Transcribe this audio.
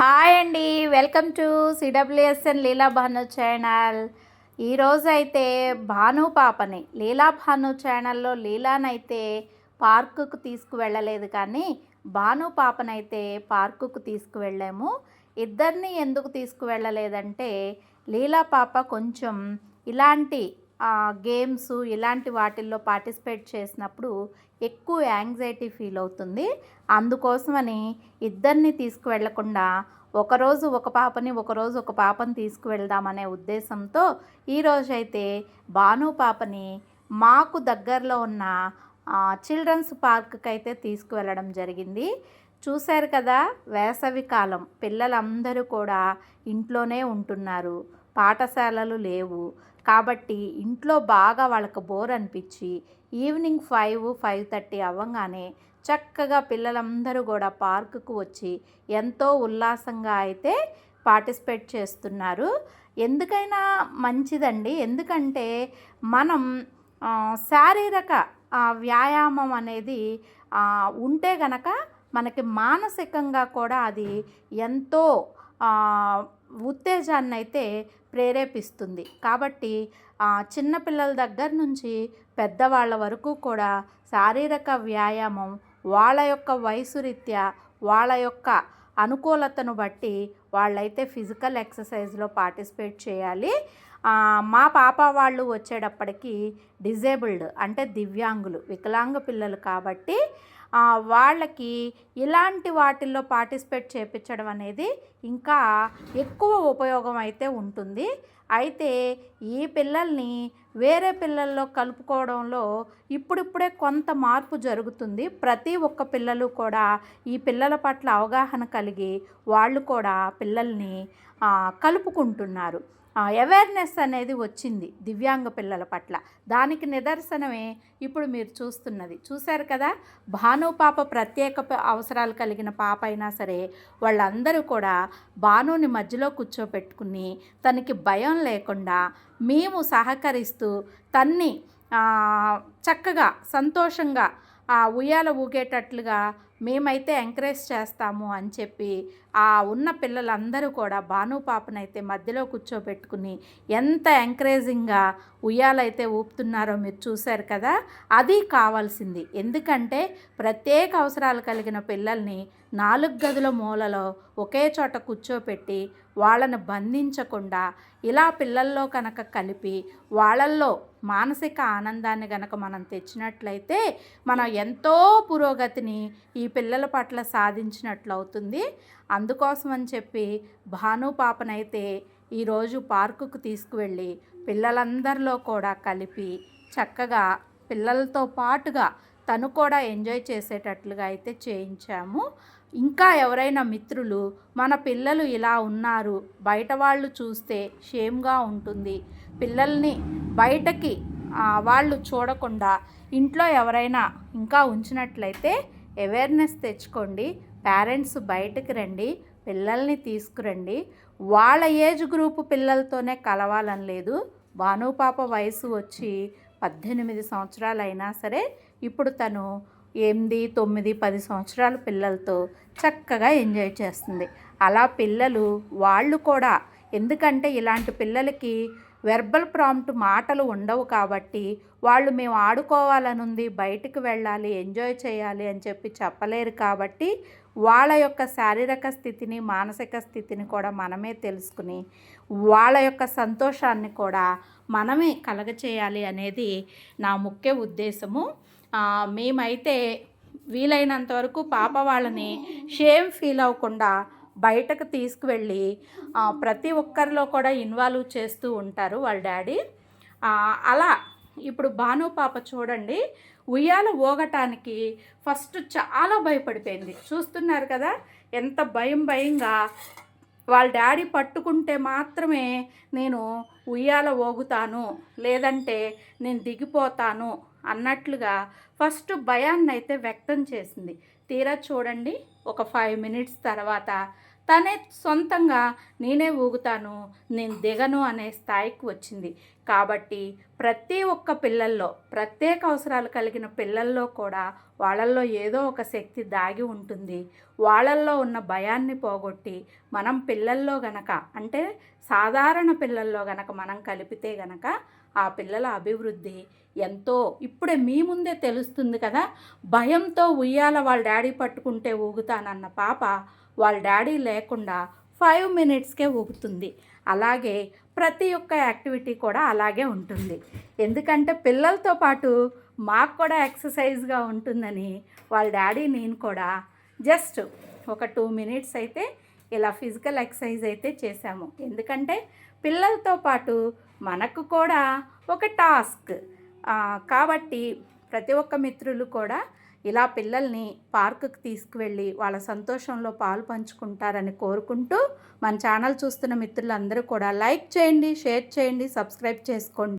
Hi అండి, welcome to CWSN Leela Bhanu channel. ఈరోజు అయితే భాను పాపని లీలా భాను ఛానల్లో లీలానైతే పార్కుకు తీసుకువెళ్ళలేదు, కానీ భాను పాపనైతే పార్కుకు తీసుకువెళ్ళాము. ఇద్దరిని ఎందుకు తీసుకువెళ్ళలేదంటే లీలా పాప కొంచెం ఇలాంటి గేమ్స్ ఇలాంటి వాటిల్లో పార్టిసిపేట్ చేసినప్పుడు ఎక్కువ యాంగ్జైటీ ఫీల్ అవుతుంది. అందుకోసమని ఇద్దరిని తీసుకువెళ్లకుండా ఒకరోజు ఒక పాపని ఒకరోజు ఒక పాపని తీసుకువెళ్దామనే ఉద్దేశంతో ఈరోజైతే భాను పాపని మాకు దగ్గరలో ఉన్న చిల్డ్రన్స్ పార్క్కి అయితే తీసుకువెళ్ళడం జరిగింది. చూశారు కదా, వేసవి కాలం, పిల్లలందరూ కూడా ఇంట్లోనే ఉంటున్నారు, పాఠశాలలు లేవు. కాబట్టి ఇంట్లో బాగా వాళ్ళకు బోర్ అనిపించి ఈవినింగ్ 5-5:30 అవ్వగానే చక్కగా పిల్లలందరూ కూడా పార్కుకు వచ్చి ఎంతో ఉల్లాసంగా అయితే పార్టిసిపేట్ చేస్తున్నారు. ఎందుకైనా మంచిదండి, ఎందుకంటే మనం శారీరక వ్యాయామం అనేది ఉంటే గనక మనకి మానసికంగా కూడా అది ఎంతో ఉత్తేజాన్ని అయితే ప్రేరేపిస్తుంది. కాబట్టి చిన్నపిల్లల దగ్గర నుంచి పెద్దవాళ్ళ వరకు కూడా శారీరక వ్యాయామం వాళ్ళ యొక్క వయసు రీత్యా వాళ్ళ యొక్క అనుకూలతను బట్టి వాళ్ళైతే ఫిజికల్ ఎక్సర్సైజ్లో పార్టిసిపేట్ చేయాలి. మా పాప వాళ్ళు వచ్చేటప్పటికి డిజేబుల్డ్ అంటే దివ్యాంగులు, వికలాంగ పిల్లలు కాబట్టి వాళ్ళకి ఇలాంటి వాటిల్లో పార్టిసిపేట్ చేయించడం అనేది ఇంకా ఎక్కువ ఉపయోగం అయితే ఉంటుంది. అయితే ఈ పిల్లల్ని వేరే పిల్లల్లో కలుపుకోవడంలో ఇప్పుడిప్పుడే కొంత మార్పు జరుగుతుంది. ప్రతి ఒక్క పిల్లలు కూడా ఈ పిల్లల పట్ల అవగాహన కలిగి వాళ్ళు కూడా పిల్లల్ని కలుపుకుంటున్నారు. అవేర్నెస్ అనేది వచ్చింది దివ్యాంగ పిల్లల పట్ల. దానికి నిదర్శనమే ఇప్పుడు మీరు చూస్తున్నది. చూశారు కదా, భాను పాప ప్రత్యేక అవసరాలు కలిగిన పాప అయినా సరే వాళ్ళందరూ కూడా భానుని మధ్యలో కూర్చోపెట్టుకుని తనకి భయం లేకుండా మేము సహకరిస్తూ తన్ని చక్కగా సంతోషంగా ఉయ్యాల ఊగేటట్లుగా మేమైతే ఎంకరేజ్ చేస్తాము అని చెప్పి ఉన్న పిల్లలందరూ కూడా భాను పాపనైతే మధ్యలో కూర్చోబెట్టుకుని ఎంత ఎంకరేజింగ్గా ఉయ్యాలైతే ఊపుతున్నారో మీరు చూశారు కదా. అది కావాల్సింది. ఎందుకంటే ప్రత్యేక అవసరాలు కలిగిన పిల్లల్ని 4 గదుల మూలలో ఒకే చోట కూర్చోపెట్టి వాళ్ళను బంధించకుండా ఇలా పిల్లల్లో కనుక కలిపి వాళ్ళల్లో మానసిక ఆనందాన్ని కనుక మనం తెచ్చినట్లయితే మనం ఎంతో పురోగతిని ఈ పిల్లల పట్ల సాధించినట్లు అవుతుంది. అందుకోసం అని చెప్పి భాను పాపనైతే ఈరోజు పార్కుకు తీసుకువెళ్ళి పిల్లలందరిలో కూడా కలిపి చక్కగా పిల్లలతో పాటుగా తను కూడా ఎంజాయ్ చేసేటట్లుగా అయితే చేయించాము. ఇంకా ఎవరైనా మిత్రులు మన పిల్లలు ఇలా ఉన్నారు, బయట వాళ్ళు చూస్తే షేమ్గా ఉంటుంది, పిల్లల్ని బయటకి వాళ్ళు చూడకుండా ఇంట్లో ఎవరైనా ఇంకా ఉంచినట్లయితే అవేర్నెస్ తెచ్చుకోండి. పేరెంట్స్ బయటకు రండి, పిల్లల్ని తీసుకురండి. వాళ్ళ ఏజ్ గ్రూపు పిల్లలతోనే కలవాలని లేదు. భానుపాప వయసు వచ్చి 18 సంవత్సరాలు అయినా సరే ఇప్పుడు తను 8, 9, 10 సంవత్సరాల పిల్లలతో చక్కగా ఎంజాయ్ చేస్తుంది. అలా పిల్లలు వాళ్ళు కూడా, ఎందుకంటే ఇలాంటి పిల్లలకి వెర్బల్ ప్రాంప్ట్ మాటలు ఉండవు కాబట్టి వాళ్ళు మేము ఆడుకోవాలని ఉంది, బయటికి వెళ్ళాలి, ఎంజాయ్ చేయాలి అని చెప్పి చెప్పలేరు. కాబట్టి వాళ్ళ యొక్క శారీరక స్థితిని మానసిక స్థితిని కూడా మనమే తెలుసుకుని వాళ్ళ యొక్క సంతోషాన్ని కూడా మనమే కలగచేయాలి అనేది నా ముఖ్య ఉద్దేశము. మేమైతే వీలైనంత వరకు పాప వాళ్ళని షేమ్ ఫీల్ అవ్వకుండా బయటకు తీసుకువెళ్ళి ప్రతి ఒక్కరిలో కూడా ఇన్వాల్వ్ చేస్తూ ఉంటారు వాళ్ళ డాడీ. అలా ఇప్పుడు భాను పాప చూడండి, ఉయ్యాల ఊగటానికి ఫస్ట్ చాలా భయపడిపోయింది. చూస్తున్నారు కదా, ఎంత భయంగా వాళ్ళ డాడీ పట్టుకుంటే మాత్రమే నేను ఉయ్యాల ఊగుతాను, లేదంటే నేను దిగిపోతాను అన్నట్లుగా ఫస్ట్ భయాన్ని అయితే వ్యక్తం చేసింది. తీరా చూడండి, ఒక 5 మినిట్స్ తర్వాత తనే సొంతంగా నేనే ఊగుతాను, నేను దిగను అనే స్థాయికి వచ్చింది. కాబట్టి ప్రతి ఒక్క పిల్లల్లో, ప్రత్యేక అవసరాలు కలిగిన పిల్లల్లో కూడా వాళ్ళల్లో ఏదో ఒక శక్తి దాగి ఉంటుంది. వాళ్ళల్లో ఉన్న భయాన్ని పోగొట్టి మనం పిల్లల్లో గనక అంటే సాధారణ పిల్లల్లో గనక మనం కలిపితే గనక ఆ పిల్లల అభివృద్ధి ఎంతో ఇప్పుడే మీ ముందే తెలుస్తుంది కదా. భయంతో ఉయ్యాల వాళ్ళ డాడీ పట్టుకుంటే ఊగుతానన్న పాప వాళ్ళ డాడీ లేకుండా 5 మినిట్స్కే ఊగుతుంది. అలాగే ప్రతి ఒక్క యాక్టివిటీ కూడా అలాగే ఉంటుంది. ఎందుకంటే పిల్లలతో పాటు మాకు కూడా ఎక్సర్సైజ్గా ఉంటుందని వాళ్ళ డాడీ నేను కూడా జస్ట్ ఒక 2 మినిట్స్ అయితే ఇలా ఫిజికల్ ఎక్సర్సైజ్ అయితే చేశాము. ఎందుకంటే పిల్లలతో పాటు మనకు కూడా ఒక టాస్క్ కాబట్టి ప్రతి ఒక్క మిత్రులు కూడా ఇలా పిల్లల్ని పార్కుకి తీసుకువెళ్ళి వాళ్ళ సంతోషంలో పాలు పంచుకుంటారని కోరుకుంటూ మన ఛానల్ చూస్తున్న మిత్రులందరూ కూడా లైక్ చేయండి, షేర్ చేయండి, సబ్స్క్రైబ్ చేసుకోండి.